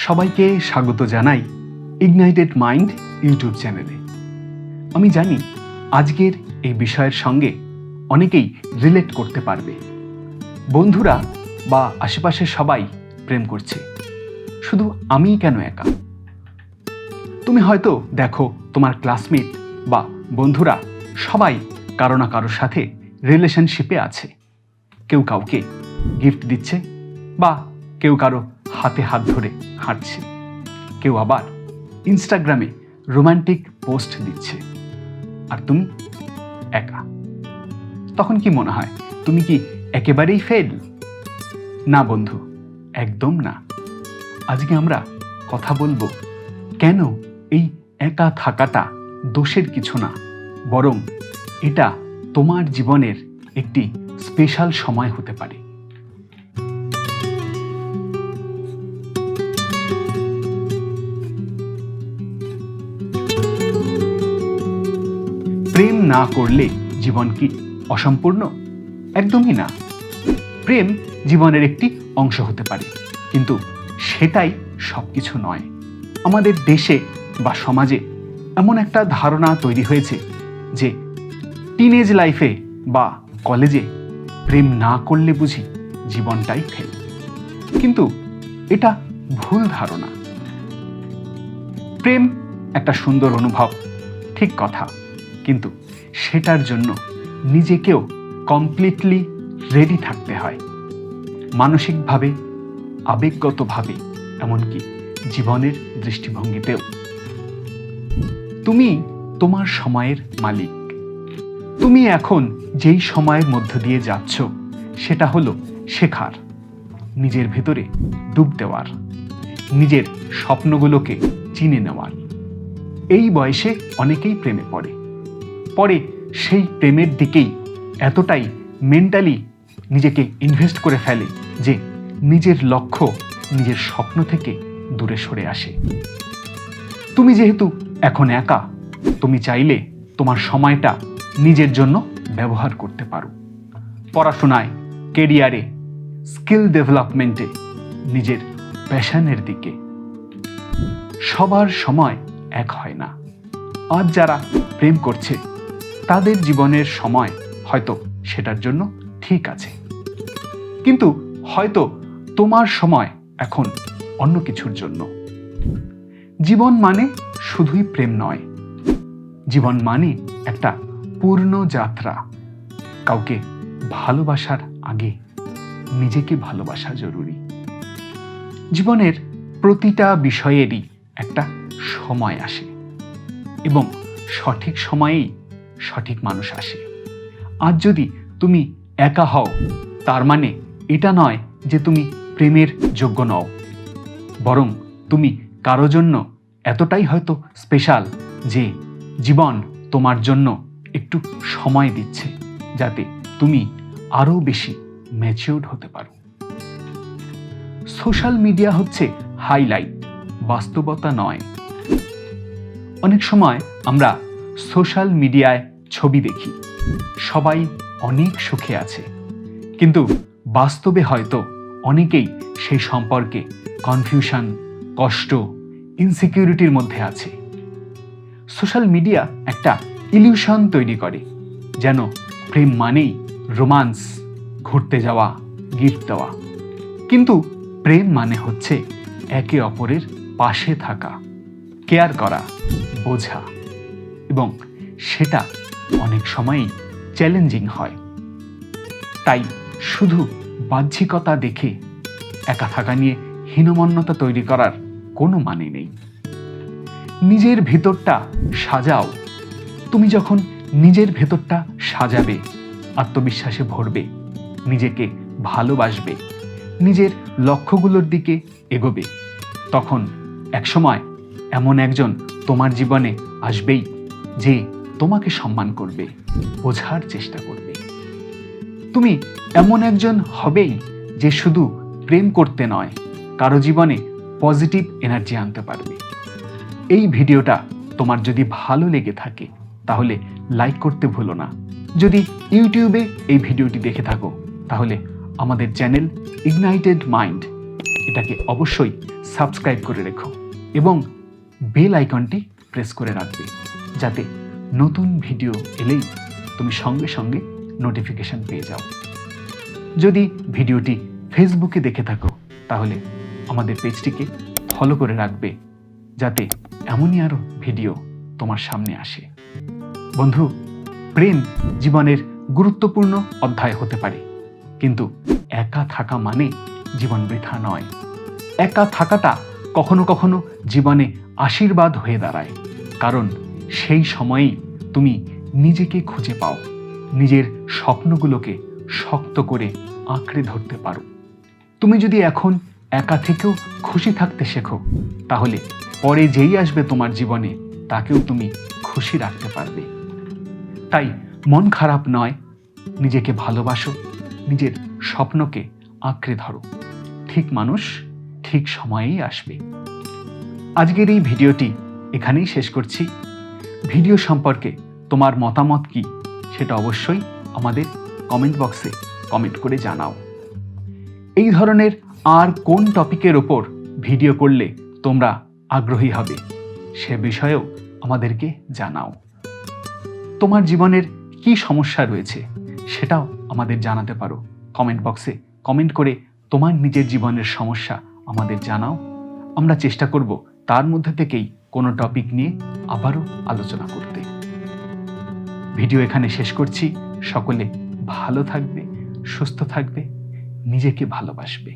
সবাইকে স্বাগত জানাই ইগনাইটেড মাইন্ড ইউটিউব চ্যানেলে। আমি জানি আজকের এই বিষয়ের সঙ্গে অনেকেই রিলেট করতে পারবে। বন্ধুরা বা আশেপাশের সবাই প্রেম করছে, শুধু আমিই কেন একা? তুমি হয়তো দেখো তোমার ক্লাসমেট বা বন্ধুরা সবাই কারো না কারোর সাথে রিলেশনশিপে আছে। কেউ কাউকে গিফট দিচ্ছে বা কেউ কারো হাতে হাত ধরে হাঁটছে, কেউ আবার ইনস্টাগ্রামে রোমান্টিক পোস্ট দিচ্ছে, আর তুমি একা। তখন কি মনে হয় তুমি কি একেবারেই ফেল? না বন্ধু, একদম না। আজকে আমরা কথা বলবো কেন এই একা থাকাটা দোষের কিছু না, বরং এটা তোমার জীবনের একটি স্পেশাল সময় হতে পারে। প্রেম না করলে জীবন কি অসম্পূর্ণ? একদমই না। প্রেম জীবনের একটি অংশ হতে পারে, কিন্তু সেটাই সবকিছু নয়। আমাদের দেশে বা সমাজে এমন একটা ধারণা তৈরি হয়েছে যে টিনেজ লাইফে বা কলেজে প্রেম না করলে বুঝি জীবনটাই ফেল। কিন্তু এটা ভুল ধারণা। প্রেম একটা সুন্দর অনুভব, ঠিক কথা, কিন্তু সেটার জন্য নিজেকেও কমপ্লিটলি রেডি থাকতে হয়, মানসিকভাবে, আবেগগতভাবে, এমনকি জীবনের দৃষ্টিভঙ্গিতেও। তুমি তোমার সময়ের মালিক। তুমি এখন যেই সময়ের মধ্য দিয়ে যাচ্ছ সেটা হলো শেখার, নিজের ভেতরে ডুব দেওয়ার, নিজের স্বপ্নগুলোকে চিনে নেওয়ার। এই বয়সে অনেকেই প্রেমে পরে সেই প্রেমের দিকেই এতটাই মেন্টালি নিজেকে ইনভেস্ট করে ফেলে যে নিজের লক্ষ্য, নিজের স্বপ্ন থেকে দূরে সরে আসে। তুমি যেহেতু এখন একা, তুমি চাইলে তোমার সময়টা নিজের জন্য ব্যবহার করতে পারো। পড়াশোনায়, কেরিয়ারে, স্কিল ডেভেলপমেন্টে, নিজের প্যাশনের দিকে। সবার সময় এক হয় না। আজ যারা প্রেম করছে তাদের জীবনের সময় হয়তো সেটার জন্য ঠিক আছে, কিন্তু হয়তো তোমার সময় এখন অন্য কিছুর জন্য। জীবন মানে শুধুই প্রেম নয়, জীবন মানে একটা পূর্ণ যাত্রা। কাউকে ভালোবাসার আগে নিজেকে ভালোবাসা জরুরি। জীবনের প্রতিটা বিষয়েরই একটা সময় আসে এবং সঠিক সময়েই সঠিক মানুষ আসে। আজ যদি তুমি একা হও, তার মানে এটা নয় যে তুমি প্রেমের যোগ্য নও, বরং তুমি কারো জন্য এতটাই হয়তো স্পেশাল যে জীবন তোমার জন্য একটু সময় দিচ্ছে, যাতে তুমি আরো বেশি ম্যাচিউরড হতে পারো। সোশ্যাল মিডিয়া হচ্ছে হাইলাইট, বাস্তবতা নয়। অনেক সময় আমরা সোশ্যাল মিডিয়ায় ছবি দেখি, সবাই অনেক সুখে আছে, কিন্তু বাস্তবে হয়তো অনেকেই সেই সম্পর্কে কনফিউশন, কষ্ট, ইনসিকিউরিটির মধ্যে আছে। সোশ্যাল মিডিয়া একটা ইলিউশন তৈরি করে, যেন প্রেম মানেই রোমান্স, ঘুরতে যাওয়া, গিফট দেওয়া। কিন্তু প্রেম মানে হচ্ছে একে অপরের পাশে থাকা, কেয়ার করা, বোঝা, এবং সেটা অনেক সময়ই চ্যালেঞ্জিং হয়। তাই শুধু বাহ্যিকতা দেখে একা থাকা নিয়ে হীনমন্যতা তৈরি করার কোনো মানে নেই। নিজের ভেতরটা সাজাও। তুমি যখন নিজের ভেতরটা সাজাবে, আত্মবিশ্বাসে ভরবে, নিজেকে ভালোবাসবে, নিজের লক্ষ্যগুলোর দিকে এগোবে, তখন একসময় এমন একজন তোমার জীবনে আসবেই যে তোমাকে সম্মান করবে, বোঝার চেষ্টা করবে। তুমি এমন একজন হবেই যে শুধু প্রেম করতে নয়, কারো জীবনে পজিটিভ এনার্জি আনতে পারবে। এই ভিডিওটা তোমার যদি ভালো লেগে থাকে তাহলে লাইক করতে ভুলো না। যদি ইউটিউবে এই ভিডিওটি দেখে থাকো তাহলে আমাদের চ্যানেল ইগনাইটেড মাইন্ড এটাকে অবশ্যই সাবস্ক্রাইব করে রেখো এবং বেল আইকনটি প্রেস করে রাখবে, যাতে নতুন ভিডিও এলেই তুমি সঙ্গে সঙ্গে নোটিফিকেশন পেয়ে যাও। যদি ভিডিওটি ফেসবুকে দেখে থাকো তাহলে আমাদের পেজটিকে ফলো করে রাখবে, যাতে এমনই আরও ভিডিও তোমার সামনে আসে। বন্ধু, প্রেম জীবনের গুরুত্বপূর্ণ অধ্যায় হতে পারে, কিন্তু একা থাকা মানে জীবন বৃথা নয়। একা থাকাটা কখনো কখনো জীবনে আশীর্বাদ হয়ে দাঁড়ায়, কারণ সেই সময়েই তুমি নিজেকে খুঁজে পাও, নিজের স্বপ্নগুলোকে শক্ত করে আঁকড়ে ধরতে পারো। তুমি যদি এখন একা থেকেও খুশি থাকতে শেখো, তাহলে পরে যেই আসবে তোমার জীবনে তাকেও তুমি খুশি রাখতে পারবে। তাই মন খারাপ নয়, নিজেকে ভালোবাসো, নিজের স্বপ্নকে আঁকড়ে ধরো। ঠিক মানুষ ঠিক সময়েই আসবে। আজকের এই ভিডিওটি এখানেই শেষ করছি। ভিডিও সম্পর্কে তোমার মতামত কি সেটা অবশ্যই আমাদের কমেন্ট বক্সে কমেন্ট করে জানাও। এই ধরনের আর কোন টপিকের ওপর ভিডিও করলে তোমরা আগ্রহী হবে সে বিষয়েও আমাদেরকে জানাও। তোমার জীবনের কি সমস্যা রয়েছে সেটাও আমাদের জানাতে পারো। কমেন্ট বক্সে কমেন্ট করে তোমার নিজের জীবনের সমস্যা আমাদের জানাও। আমরা চেষ্টা করব তার মধ্যে থেকেই কোনো টপিক নিয়ে আবারও আলোচনা করতে। ভিডিও এখানে শেষ করছি। সকলে ভালো থাকবে, সুস্থ থাকবে, নিজেকে ভালোবাসবে।